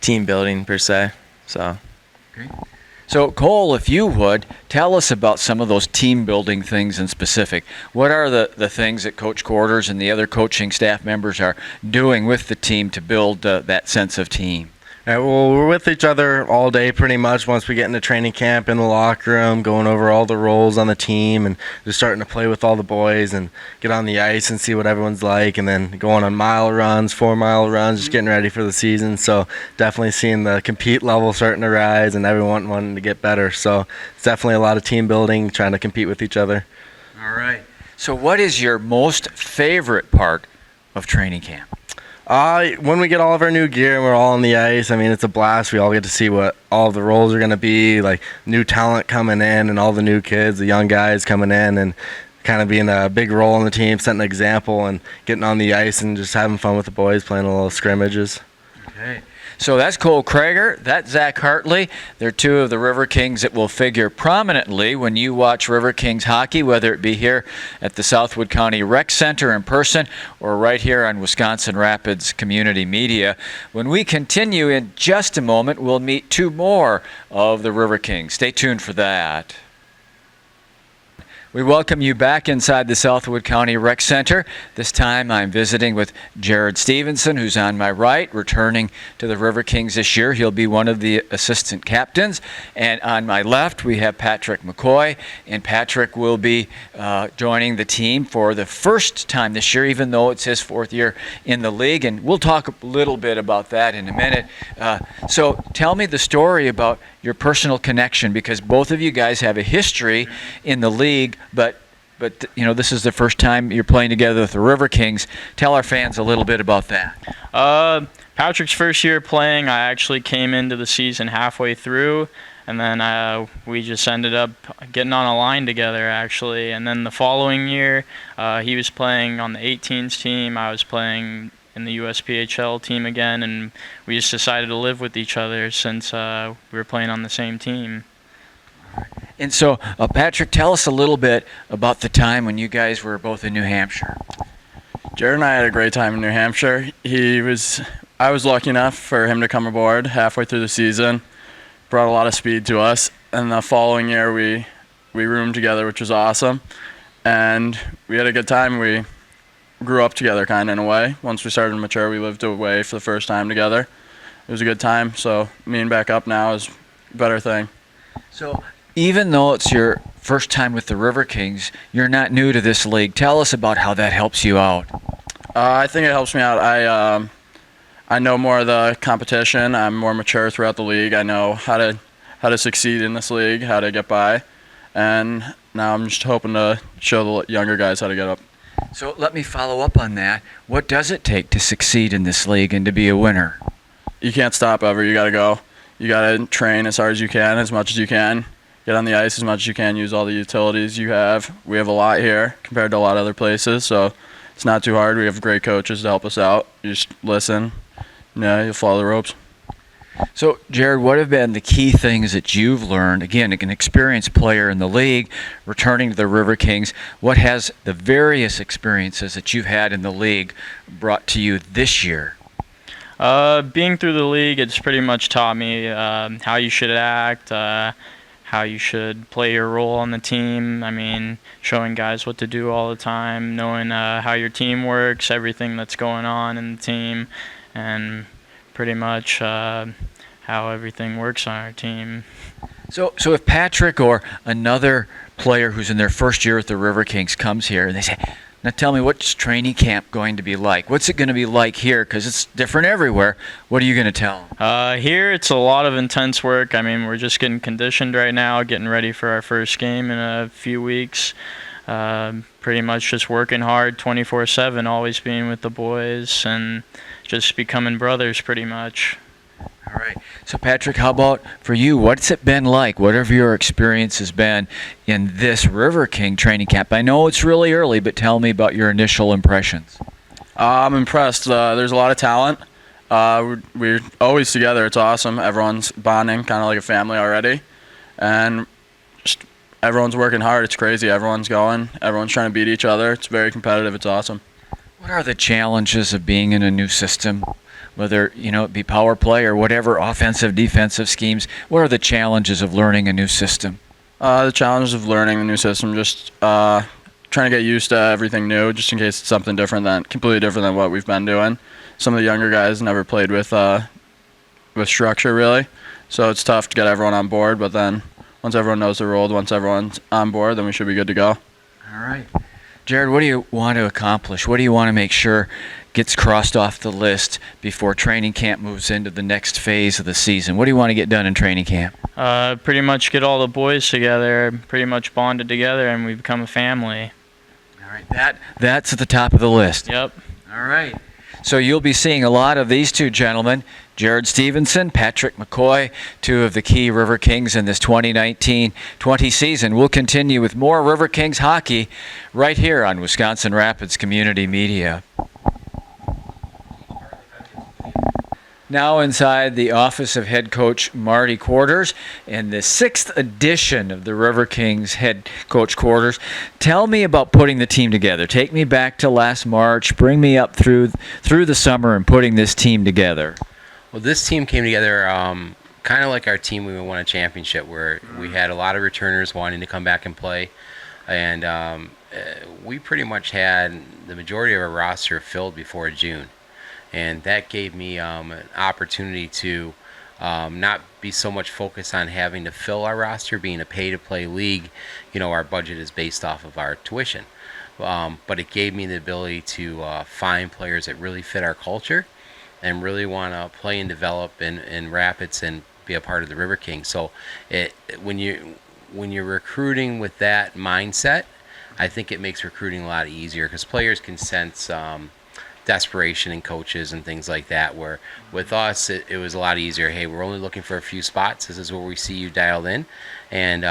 team building per se. So Cole, if you would, tell us about some of those team building things in specific. What are the things that Coach Quarters and the other coaching staff members are doing with the team to build that sense of team? All right, well, we're with each other all day pretty much once we get into training camp, in the locker room, going over all the roles on the team and just starting to play with all the boys and get on the ice and see what everyone's like, and then going on mile runs, 4-mile runs, just getting ready for the season. So definitely seeing the compete level starting to rise and everyone wanting to get better. So it's definitely a lot of team building, trying to compete with each other. All right. So what is your most favorite part of training camp? When we get all of our new gear and we're all on the ice, I mean, it's a blast. We all get to see what all the roles are going to be, like new talent coming in and all the new kids, the young guys coming in, and kind of being a big role in the team, setting an example and getting on the ice and just having fun with the boys, playing a little scrimmages. Okay. So that's Cole Krager, that's Zach Hartley. They're two of the River Kings that will figure prominently when you watch River Kings hockey, whether it be here at the Southwood County Rec Center in person or right here on Wisconsin Rapids Community Media. When we continue in just a moment, we'll meet two more of the River Kings. Stay tuned for that. We welcome you back inside the Southwood County Rec Center. This time I'm visiting with Jared Stevenson, who's on my right, returning to the River Kings this year. He'll be one of the assistant captains. And on my left, we have Patrick McCoy. And Patrick will be joining the team for the first time this year, even though it's his fourth year in the league. And we'll talk a little bit about that in a minute. So tell me the story about your personal connection, because both of you guys have a history in the league, but you know, this is the first time you're playing together with the River Kings. Tell our fans a little bit about that. Patrick's first year playing, I actually came into the season halfway through, and then we just ended up getting on a line together, actually. And then the following year, he was playing on the 18s team, I was playing in the USPHL team again, and we just decided to live with each other since we were playing on the same team. And so, Patrick, tell us a little bit about the time when you guys were both in New Hampshire. Jared and I had a great time in New Hampshire. I was lucky enough for him to come aboard halfway through the season, brought a lot of speed to us, and the following year we roomed together, which was awesome, and we had a good time. We grew up together kind of in a way. Once we started to mature, we lived away for the first time together. It was a good time, so being back up now is a better thing. So even though it's your first time with the River Kings, you're not new to this league. Tell us about how that helps you out. I think it helps me out. I know more of the competition. I'm more mature throughout the league. I know how to succeed in this league, how to get by, and now I'm just hoping to show the younger guys how to get up. So let me follow up on that. What does it take to succeed in this league and to be a winner? You can't stop ever. You got to go. You got to train as hard as you can, as much as you can. Get on the ice as much as you can. Use all the utilities you have. We have a lot here compared to a lot of other places, so it's not too hard. We have great coaches to help us out. You just listen. Yeah, you'll follow the ropes. So, Jared, what have been the key things that you've learned? Again, an experienced player in the league, returning to the River Kings. What has the various experiences that you've had in the league brought to you this year? Being through the league, it's pretty much taught me how you should act, how you should play your role on the team. I mean, showing guys what to do all the time, knowing how your team works, everything that's going on in the team, and pretty much how everything works on our team. So if Patrick or another player who's in their first year at the River Kings comes here and they say, now tell me, what's training camp going to be like? What's it going to be like here? Because it's different everywhere. What are you going to tell them? Here, it's a lot of intense work. I mean, we're just getting conditioned right now, getting ready for our first game in a few weeks. Pretty much just working hard 24/7, always being with the boys, and just becoming brothers pretty much. All right. So, Patrick, how about for you? What's it been like? Whatever your experience has been in this River King training camp. I know it's really early, but tell me about your initial impressions. I'm impressed. There's a lot of talent. We're always together. It's awesome. Everyone's bonding, kind of like a family already. And just everyone's working hard. It's crazy. Everyone's going. Everyone's trying to beat each other. It's very competitive. It's awesome. What are the challenges of being in a new system? Whether, it be power play or whatever offensive, defensive schemes, what are the challenges of learning a new system? The challenges of learning the new system, just trying to get used to everything new, just in case it's something completely different than what we've been doing. Some of the younger guys never played with structure, really, so it's tough to get everyone on board, but then once everyone knows the role, once everyone's on board, then we should be good to go. All right. Jared, what do you want to accomplish? What do you want to make sure gets crossed off the list before training camp moves into the next phase of the season? What do you want to get done in training camp? Pretty much get all the boys together, pretty much bonded together, and we become a family. All right, that's at the top of the list. Yep. All right. So you'll be seeing a lot of these two gentlemen, Jared Stevenson, Patrick McCoy, two of the key River Kings in this 2019-20 season. We'll continue with more River Kings hockey right here on Wisconsin Rapids Community Media. Now inside the office of head coach Marty quarters in the 6th edition of the River Kings head coach quarters. Tell me about putting the team together. Take me back to last March. Bring me up through the summer and putting this team together. Well, this team came together kind of like our team when we won a championship, where we had a lot of returners wanting to come back and play. And we pretty much had the majority of our roster filled before June. And that gave me an opportunity to not be so much focused on having to fill our roster. Being a pay-to-play league, our budget is based off of our tuition. But it gave me the ability to find players that really fit our culture and really want to play and develop in Rapids and be a part of the River Kings. So when you're recruiting with that mindset, I think it makes recruiting a lot easier, because players can sense desperation in coaches and things like that, where with us it was a lot easier. Hey, we're only looking for a few spots. This is where we see you dialed in, and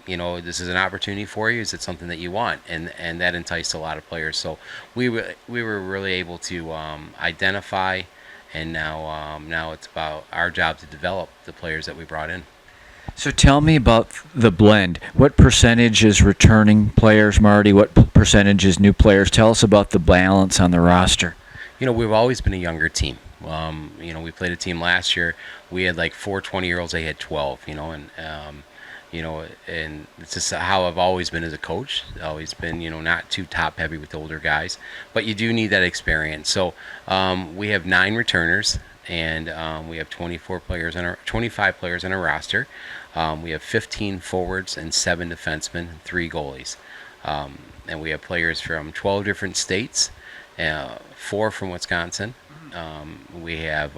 this is an opportunity for you. Is it something that you want? And that enticed a lot of players. So we were really able to identify, and now it's about our job to develop the players that we brought in. So tell me about the blend. What percentage is returning players, Marty? What percentage is new players? Tell us about the balance on the roster. We've always been a younger team. We played a team last year. We had like 4 20-year-olds. They had 12. And it's just how I've always been as a coach. Always been, not too top heavy with older guys, but you do need that experience. So we have 9 returners, and we have 25 players on our roster. We have 15 forwards and 7 defensemen, and 3 goalies. And we have players from 12 different states, 4 from Wisconsin. We have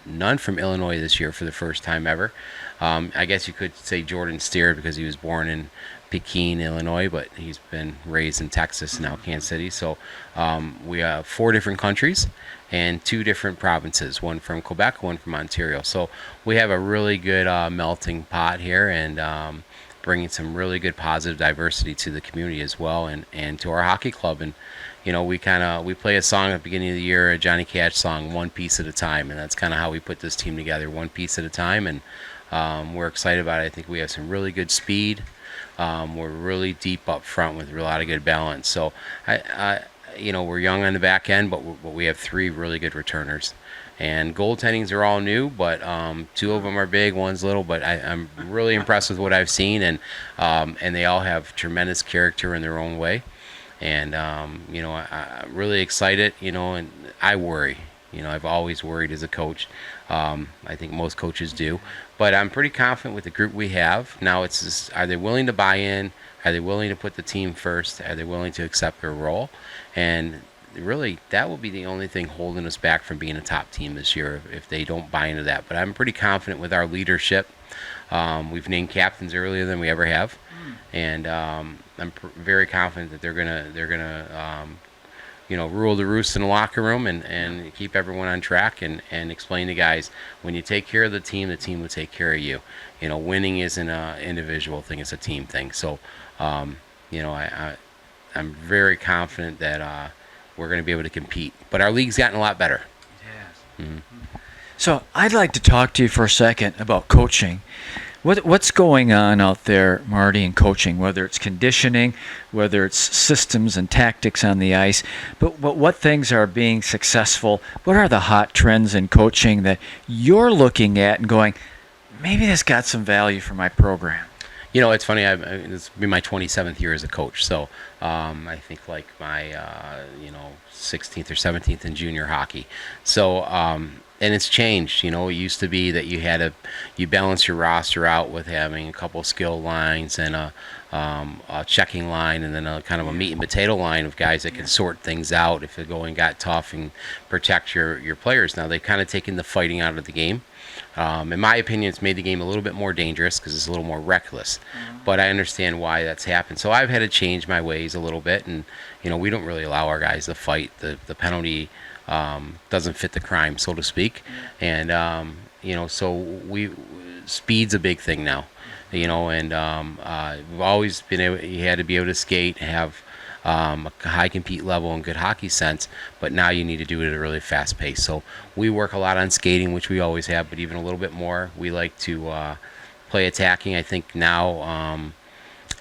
none from Illinois this year for the first time ever. I guess you could say Jordan Steer, because he was born in Pekin, Illinois, but he's been raised in Texas, now Kansas City. So we have 4 different countries and 2 different provinces, one from Quebec, one from Ontario. So we have a really good melting pot here, and bringing some really good positive diversity to the community as well, and to our hockey club. And we play a song at the beginning of the year, a Johnny Cash song, one piece at a time, and that's kind of how we put this team together, one piece at a time. And we're excited about it. I think we have some really good speed. We're really deep up front with a lot of good balance. So we're young on the back end, but we have 3 really good returners. And goaltendings are all new, but 2 of them are big, one's little. But I'm really impressed with what I've seen, and they all have tremendous character in their own way. And I'm really excited. And I worry. I've always worried as a coach. I think most coaches do, but I'm pretty confident with the group we have now. It's just, are they willing to buy in? Are they willing to put the team first? Are they willing to accept their role? And really, that will be the only thing holding us back from being a top team this year if they don't buy into that. But I'm pretty confident with our leadership. We've named captains earlier than we ever have, and I'm very confident that they're gonna rule the roost in the locker room and keep everyone on track and explain to guys, when you take care of the team will take care of you. Winning isn't an individual thing; it's a team thing. So, I'm very confident that we're going to be able to compete. But our league's gotten a lot better. It has. So I'd like to talk to you for a second about coaching. What's going on out there, Marty, in coaching, whether it's conditioning, whether it's systems and tactics on the ice, but what things are being successful? What are the hot trends in coaching that you're looking at and going, maybe this got some value for my program? It's funny. This will be my 27th year as a coach, so I think like my 16th or 17th in junior hockey. So and it's changed. It used to be that you balance your roster out with having a couple skill lines and a checking line, and then a kind of a meat and potato line of guys that can sort things out if the going got tough and protect your players. Now they've kind of taken the fighting out of the game. In my opinion, it's made the game a little bit more dangerous because it's a little more reckless. But I understand why that's happened. So I've had to change my ways a little bit, and we don't really allow our guys to fight. The penalty doesn't fit the crime, so to speak. And so speed's a big thing now. And we've always been able. You had to be able to skate, have a high compete level and good hockey sense, but now you need to do it at a really fast pace. So we work a lot on skating, which we always have, but even a little bit more. We like to play attacking. I think now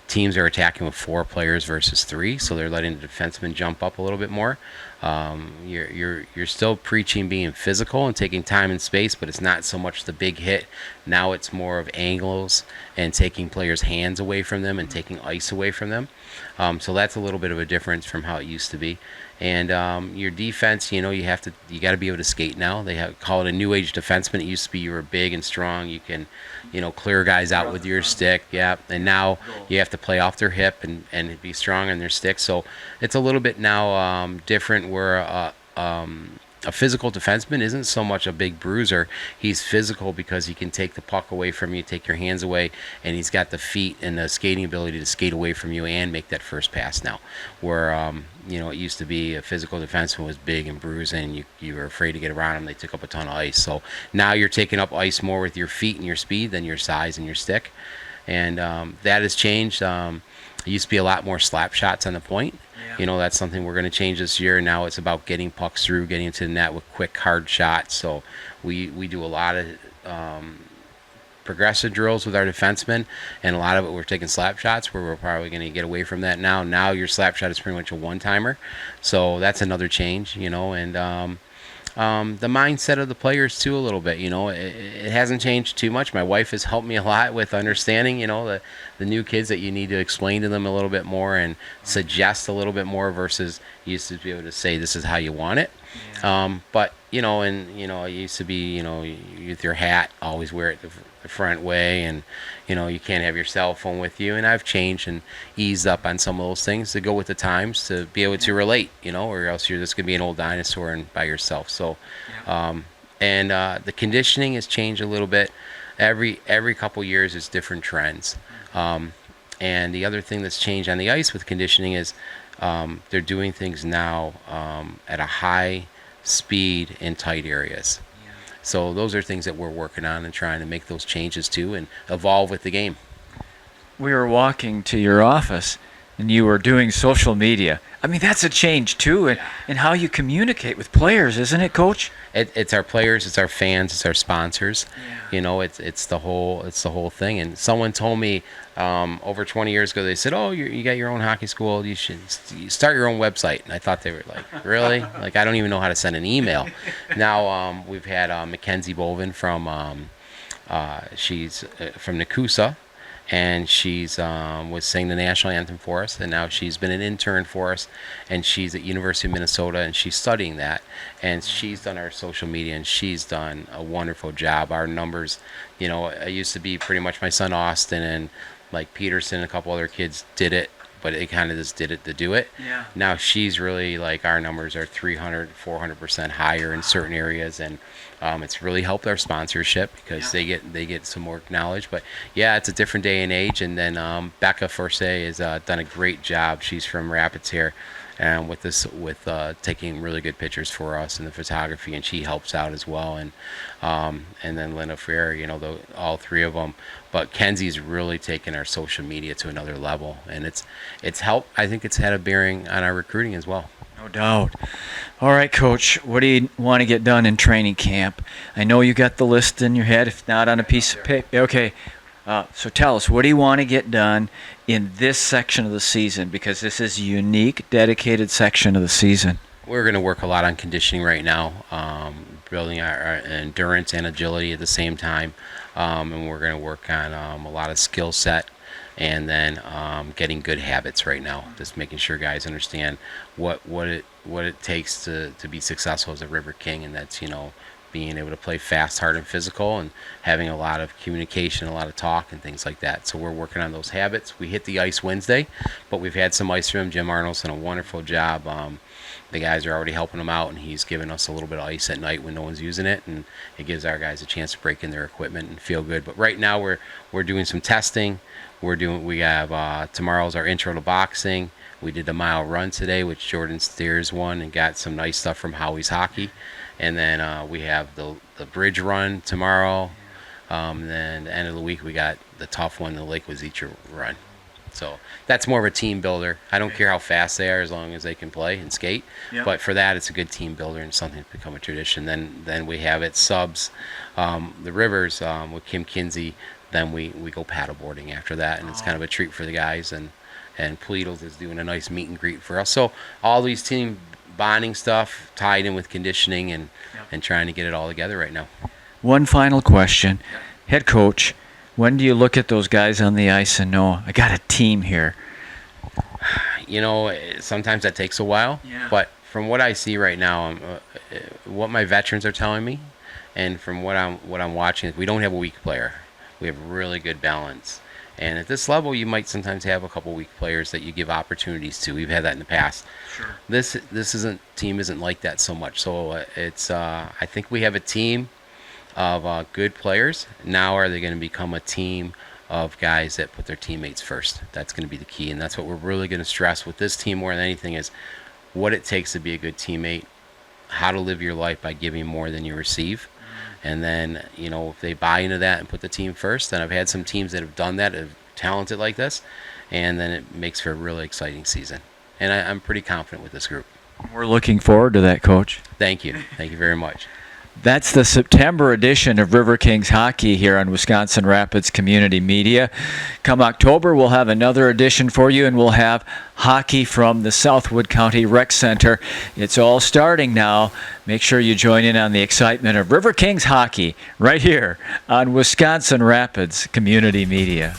teams are attacking with 4 players versus 3, so they're letting the defensemen jump up a little bit more. You're still preaching being physical and taking time and space, but it's not so much the big hit. Now it's more of angles and taking players' hands away from them and taking ice away from them. So that's a little bit of a difference from how it used to be. And your defense, you got to be able to skate now. They call it a new age defenseman. It used to be you were big and strong. You can, clear guys out with your stick. Yeah. And now you have to play off their hip and be strong on their stick. So it's a little bit now different where a physical defenseman isn't so much a big bruiser. He's physical because he can take the puck away from you, take your hands away, and he's got the feet and the skating ability to skate away from you and make that first pass now. Where, it used to be a physical defenseman was big and bruising, you were afraid to get around him, they took up a ton of ice. So now you're taking up ice more with your feet and your speed than your size and your stick. And that has changed. It used to be a lot more slap shots on the point. That's something we're going to change this year. Now it's about getting pucks through, getting into the net with quick, hard shots. So we do a lot of progressive drills with our defensemen, and a lot of it we're taking slap shots where we're probably going to get away from that now. Now your slap shot is pretty much a one-timer. So that's another change, and the mindset of the players too a little bit. It hasn't changed too much. My wife has helped me a lot with understanding, the new kids, that you need to explain to them a little bit more and suggest a little bit more versus you used to be able to say this is how you want it. But it used to be, with your hat, always wear it the front way, and you can't have your cell phone with you. And I've changed and eased up on some of those things to go with the times to be able to relate, or else you're just gonna be an old dinosaur and by yourself. So, the conditioning has changed a little bit. Every couple years is different trends. And the other thing that's changed on the ice with conditioning is they're doing things now at a high speed in tight areas. So those are things that we're working on and trying to make those changes to and evolve with the game. we were walking to your office and you were doing social media. I mean, that's a change too in how you communicate with players, isn't it, Coach? It's our players, it's our fans, it's our sponsors. You know, it's the whole thing. And someone told me over 20 years ago, they said, "Oh, you got your own hockey school. You should start your own website." And I thought they were like, "Really? Like, I don't even know how to send an email." Now we've had Mackenzie Boven from she's from Nakusa. And she's was singing the national anthem for us, and now she's been an intern for us, and she's at University of Minnesota, and she's studying that, and she's done our social media, and she's done a wonderful job. Our numbers, you know, it used to be pretty much my son Austin and like Peterson and a couple other kids did it, but they kind of just did it to do it. Yeah. Now she's really like, our numbers are 300, 400% higher in certain areas, and it's really helped our sponsorship because they get some more knowledge. But yeah, it's a different day and age. And then Becca Forse has done a great job. She's from Rapids here, and with taking really good pictures for us in the photography, and she helps out as well. And then Linda Freire, you know, all three of them. But Kenzie's really taken our social media to another level, and it's helped. I think it's had a bearing on our recruiting as well. No doubt. All right, Coach, what do you want to get done in training camp? I know you got the list in your head, if not on a piece of paper. Okay, so tell us, what do you want to get done in this section of the season? Because this is a unique, dedicated section of the season. We're going to work a lot on conditioning right now, building our endurance and agility at the same time, and we're going to work on a lot of skill set. And then getting good habits right now, just making sure guys understand what it takes to be successful as a River King, and that's, you know, being able to play fast, hard, and physical, and having a lot of communication, a lot of talk, and things like that. So we're working on those habits. We hit the ice Wednesday, but we've had some ice from Jim Arnold's done a wonderful job. The guys are already helping him out, and he's giving us a little bit of ice at night when no one's using it, and it gives our guys a chance to break in their equipment and feel good. But right now we're doing some testing. We have tomorrow's our intro to boxing. We did a mile run today, which Jordan Steers won, and got some nice stuff from Howie's Hockey. And then we have the bridge run tomorrow. Then the end of the week we got the tough one, the Lake Wazeecha run. So that's more of a team builder. I don't care how fast they are as long as they can play and skate. Yep. But for that, it's a good team builder and something to become a tradition. Then we have at subs, the Rivers with Kim Kinsey. Then we go paddleboarding after that, and it's kind of a treat for the guys. And Pleadles is doing a nice meet and greet for us. So all these team bonding stuff tied in with conditioning and trying to get it all together right now. One final question. Head coach, when do you look at those guys on the ice and know, I got a team here? You know, sometimes that takes a while. Yeah. But from what I see right now, what my veterans are telling me, and from what I'm watching, we don't have a weak player. We have really good balance. And at this level, you might sometimes have a couple weak players that you give opportunities to. We've had that in the past. Sure. This team isn't like that so much. So it's I think we have a team of good players. Now are they going to become a team of guys that put their teammates first? That's going to be the key, and that's what we're really going to stress with this team more than anything, is what it takes to be a good teammate, how to live your life by giving more than you receive. And then, you know, if they buy into that and put the team first, then I've had some teams that have done that, have talented like this, and then it makes for a really exciting season. And I'm pretty confident with this group. We're looking forward to that, Coach. Thank you. Thank you very much. That's the September edition of Riverkings Hockey here on Wisconsin Rapids Community Media. Come October, we'll have another edition for you, and we'll have hockey from the Southwood County Rec Center. It's all starting now. Make sure you join in on the excitement of Riverkings Hockey right here on Wisconsin Rapids Community Media.